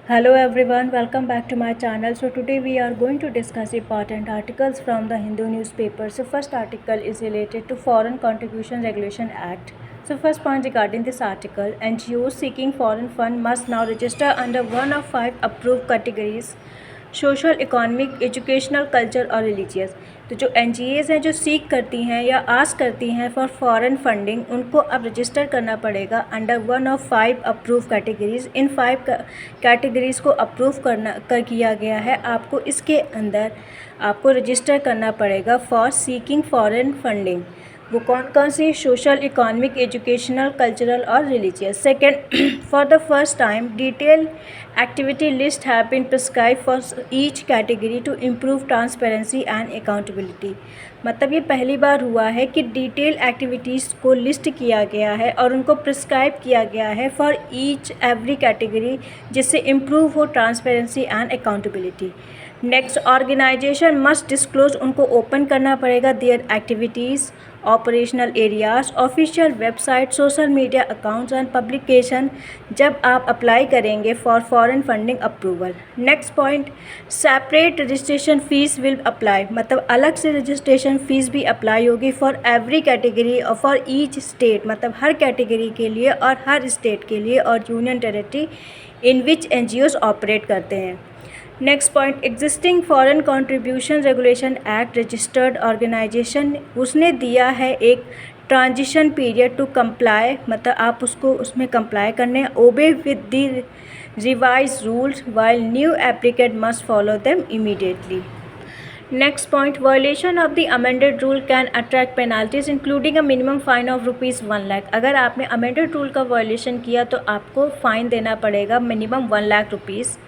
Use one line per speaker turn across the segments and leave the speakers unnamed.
Hello everyone, welcome back to my channel. So today we are going to discuss important articles from the Hindu newspaper. So first article is related to Foreign Contribution Regulation Act. So first point regarding this article, NGOs seeking foreign fund must now register under one of 5 approved categories: social, economic, educational, culture और religious. तो जो NGS हैं जो सीख करती हैं या ask करती हैं फॉर फॉरेन फंडिंग, उनको अब रजिस्टर करना पड़ेगा under one of 5 approve categories. In 5 categories को अप्रूव किया गया है। आपको इसके अंदर आपको रजिस्टर करना पड़ेगा फॉर सीकिंग फॉरेन फंडिंग। वो कौन कौन सी? सोशल, इकोनॉमिक, एजुकेशनल, कल्चरल और religious. Second, for the first time detail activity list have been prescribe for each category to improve transparency and accountability. मतलब ये पहली बार हुआ है कि डिटेल एक्टिविटीज़ को लिस्ट किया गया है और उनको प्रिस्क्राइब किया गया है फॉर ईच एवरी कैटेगरी, जिससे इम्प्रूव हो transparency and accountability. Next, organization must disclose, उनको ओपन करना पड़ेगा their activities, operational areas, official website, social media accounts and publication जब आप अप्लाई करेंगे for foreign funding approval. Next point, separate registration fees will apply, मतलब अलग से registration fees भी अप्लाई होगी फॉर एवरी कैटेगरी और फॉर ईच स्टेट, मतलब हर कैटेगरी के लिए और हर स्टेट के लिए और union territory in which NGOs operate करते हैं। Next point, existing foreign contribution regulation act registered organization, उसने दिया है एक ट्रांजिशन पीरियड टू कंप्लाई, मतलब आप उसको उसमें कंप्लाई करने, obey with the revise rules while new applicant must follow them immediately. Next point, violation of the amended rule can attract penalties including a minimum fine of ₹1,00,000। अगर आपने amended rule का violation किया तो आपको fine देना पड़ेगा minimum ₹1,00,000।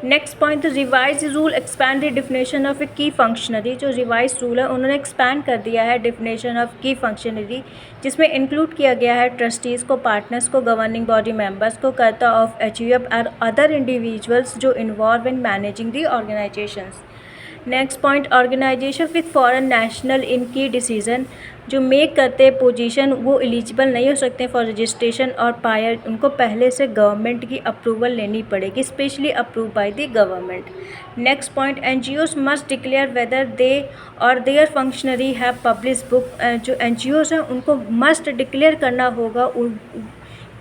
Next point, the revise rule expand the definition of a key functionary. जो revise rule है उन्होंने एक्सपैंड कर दिया है डिफिनेशन ऑफ की फंक्शनरी, जिसमें इंक्लूड किया गया है ट्रस्टीज़ को, पार्टनर्स को, गवर्निंग बॉडी मेंबर्स को, कर्ता ऑफ एचयूएफ और अदर इंडिविजुअल्स जो involve in managing the organizations. Next point, organization with foreign national in key decision, जो मेक करते पोजीशन वो एलिजिबल नहीं हो सकते फॉर रजिस्ट्रेशन और प्रायर उनको पहले से गवर्नमेंट की अप्रूवल लेनी पड़ेगी, specially approve by the government. Next point, NGOs must declare whether they or their functionary have publish book. जो एनजीओज हैं उनको मस्ट डिक्लेयर करना होगा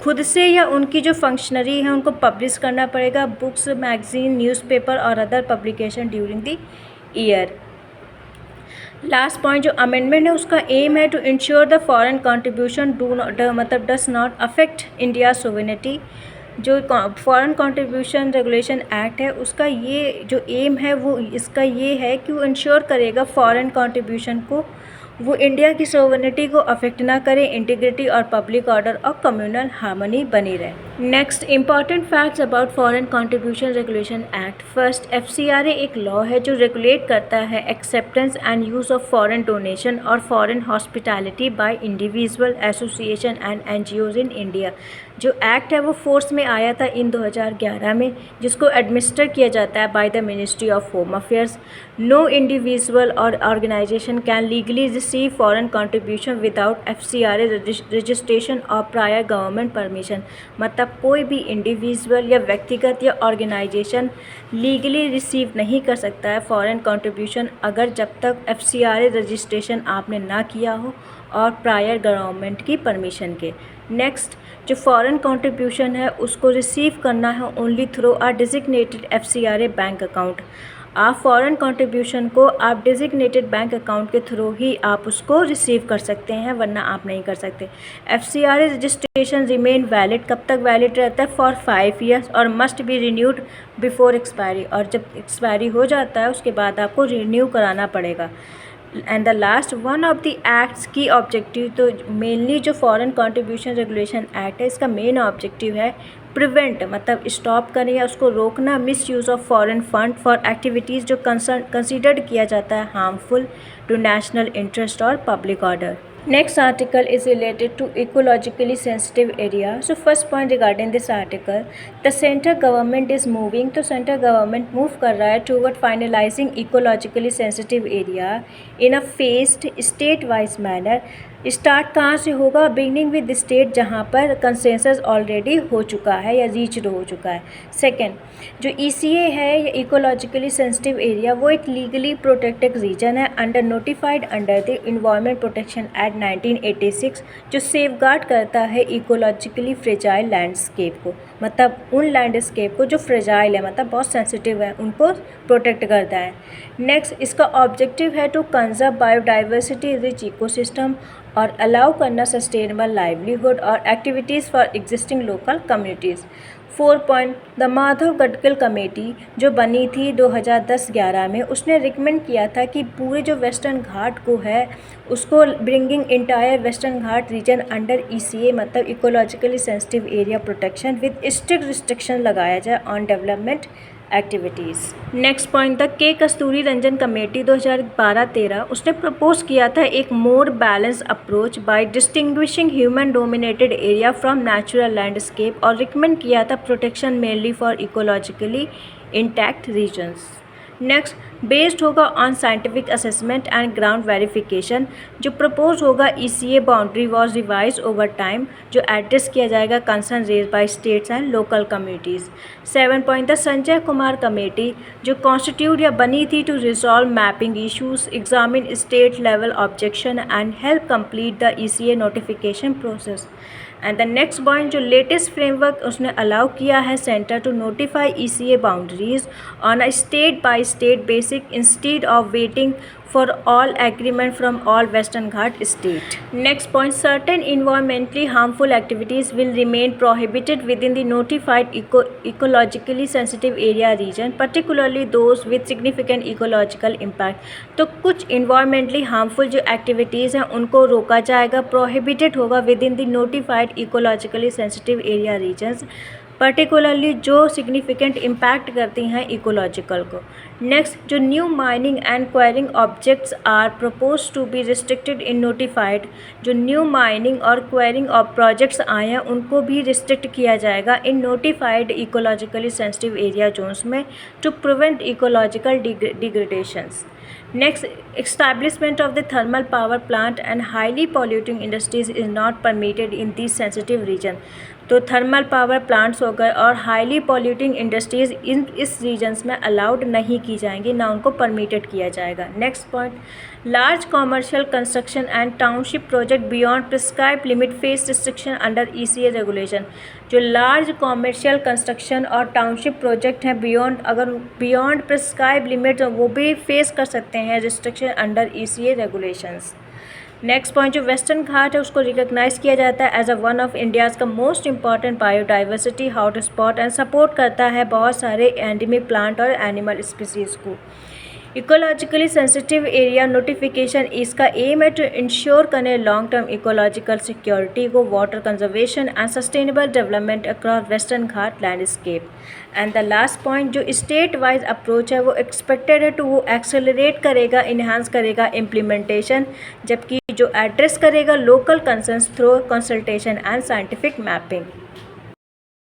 खुद से या उनकी जो फंक्शनरी है उनको पब्लिश करना पड़ेगा बुक्स, मैगजीन, न्यूज़पेपर और other publication during the year. Last point, जो अमेंडमेंट है उसका एम है to ensure the foreign contribution मतलब does not affect India sovereignty. जो फॉरेन कंट्रीब्यूशन रेगुलेशन एक्ट है उसका ये जो एम है वो इसका ये है कि वो इंश्योर करेगा फॉरेन कंट्रीब्यूशन को वो इंडिया की सोवेनिटी को अफेक्ट ना करे, इंटीग्रिटी और पब्लिक ऑर्डर और कम्युनल हार्मनी बनी रहे। Next, important facts about foreign contribution regulation act. First, FCRA एक लॉ है जो रेगुलेट करता है acceptance and use of foreign donation और foreign hospitality by individual, association and NGOs in India. जो एक्ट है वो फोर्स में आया था इन 2011 में, जिसको एडमिनिस्टर किया जाता है by the ministry of home affairs. No individual और organisation can legally receive foreign contribution without FCRA registration और प्रायर गवर्नमेंट परमिशन। मतलब कोई भी इंडिविजुअल या व्यक्तिगत या ऑर्गेनाइजेशन लीगली रिसीव नहीं कर सकता है फॉरेन कंट्रीब्यूशन अगर जब तक एफसीआरए रजिस्ट्रेशन आपने ना किया हो और प्रायर गवर्नमेंट की परमिशन के। नेक्स्ट, जो फॉरेन कंट्रीब्यूशन है उसको रिसीव करना है ओनली थ्रू आ डिजिग्नेटेड एफसीआरए बैंक अकाउंट। आप फॉरेन कंट्रीब्यूशन को आप डिजिग्नेटेड बैंक अकाउंट के थ्रू ही आप उसको रिसीव कर सकते हैं, वरना आप नहीं कर सकते। एफसीआरए रजिस्ट्रेशन रिमेन वैलिड, कब तक वैलिड रहता है? फॉर 5 ईयर्स और must be renewed before expiry, और जब एक्सपायरी हो जाता है उसके बाद आपको रिन्यू कराना पड़ेगा। And the last, one of the acts की ऑब्जेक्टिव, तो मेनली जो फॉरेन कंट्रीब्यूशन रेगुलेशन एक्ट है इसका मेन ऑब्जेक्टिव है प्रिवेंट, मतलब स्टॉप करें या उसको रोकना miss use of foreign fund for activities जो कंसिडर्ड किया जाता है हार्मफुल टू नेशनल इंटरेस्ट और public order. Next article is related to ecologically sensitive area. So first point regarding this article, the central government is moving, तो central government move कर रहा है toward finalizing ecologically sensitive area in a phased state wise manner. Start कहाँ से होगा? Beginning with state जहाँ पर consensus already हो चुका है या रीच्ड हो चुका है। सेकेंड, जो ECA है या इकोलॉजिकली सेंसिटिव एरिया, वो एक लीगली प्रोटेक्टेड रीजन है under notified under the environment protection act 1986, जो सेफगार्ड करता है इकोलॉजिकली फ्रेजाइल लैंडस्केप को, मतलब उन लैंडस्केप को जो फ्रेजाइल है, मतलब बहुत सेंसिटिव है, उनको प्रोटेक्ट करता है। नेक्स्ट, इसका ऑब्जेक्टिव है to conserve biodiversity rich ecosystem और अलाउ करना सस्टेनेबल लाइवलीहुड और activities for existing local communities. 4 point, the Madhav Gadgil committee जो बनी थी 2010-11 में, उसने रिकमेंड किया था कि पूरे जो वेस्टर्न घाट को है उसको ब्रिंगिंग इंटायर वेस्टर्न घाट रीजन अंडर ECA, मतलब ecologically sensitive area protection, with strict restriction लगाया जाए on development activities. Next point, the के कस्तूरी रंजन कमेटी 2012-13, उसने प्रपोज किया था एक more balance approach by distinguishing human dominated area from natural landscape और recommend किया था protection mainly for ecologically intact regions. Next, based होगा on scientific assessment and ground verification, जो प्रपोज होगा ECA boundary was revise over time, जो address किया जाएगा concern raise by states and local communities. 7 point, the Sanjay Kumar committee जो constitute या बनी थी to resolve mapping issues, examine state level objection and help complete the ECA notification process. And the next point, जो latest framework उसने allow किया है center to notify ECA boundaries on a state by state basic instead of waiting for all agreement from all Western Ghat state. Next point, certain environmentally harmful activities will remain prohibited within the notified ecologically sensitive area region, particularly those with significant ecological impact. तो कुछ environmentally harmful जो activities हैं उनको रोका जाएगा, prohibited होगा within the notified ecologically sensitive area regions, particularly जो significant impact करती हैं इकोलॉजिकल को। नेक्स्ट, जो new mining and quarrying objects are propose to be restricted in notified, जो न्यू माइनिंग और क्वायरिंग ऑफ प्रोजेक्ट्स आए हैं उनको भी रिस्ट्रिक्ट किया जाएगा in notified ecologically sensitive area zones में to prevent ecological degradations. Next, establishment of the thermal power plant and highly polluting industries is not permitted in this sensitive region. तो thermal power plants हो गए और highly polluting industries इस regions में allowed नहीं की जाएंगी, ना उनको परमिटेड किया जाएगा। Next point, large commercial construction and township project beyond prescribe limit face restriction under ECA regulation. जो लार्ज कॉमर्शियल कंस्ट्रक्शन और टाउनशिप प्रोजेक्ट हैं बियॉन्ड प्रिस्क्राइब लिमिट, वो भी फेस कर सकते हैं restriction under ECA regulations. Next point, जो western घाट है उसको रिकॉग्नाइज किया जाता है as a one of India's का most important biodiversity hot spot and support करता है बहुत सारे एंडेमिक प्लांट और एनिमल स्पीसीज़ को। इकोलॉजिकली सेंसिटिव एरिया नोटिफिकेशन, इसका एम है टू इंश्योर करें लॉन्ग टर्म इकोलॉजिकल सिक्योरिटी को, water conservation and sustainable development across western Ghat landscape. And the last point, जो स्टेट वाइज अप्रोच है वो expected है टू वो एक्सेलरेट करेगा, इन्हांस करेगा इम्प्लीमेंटेशन, जबकि जो एड्रेस करेगा local concerns through consultation and scientific mapping.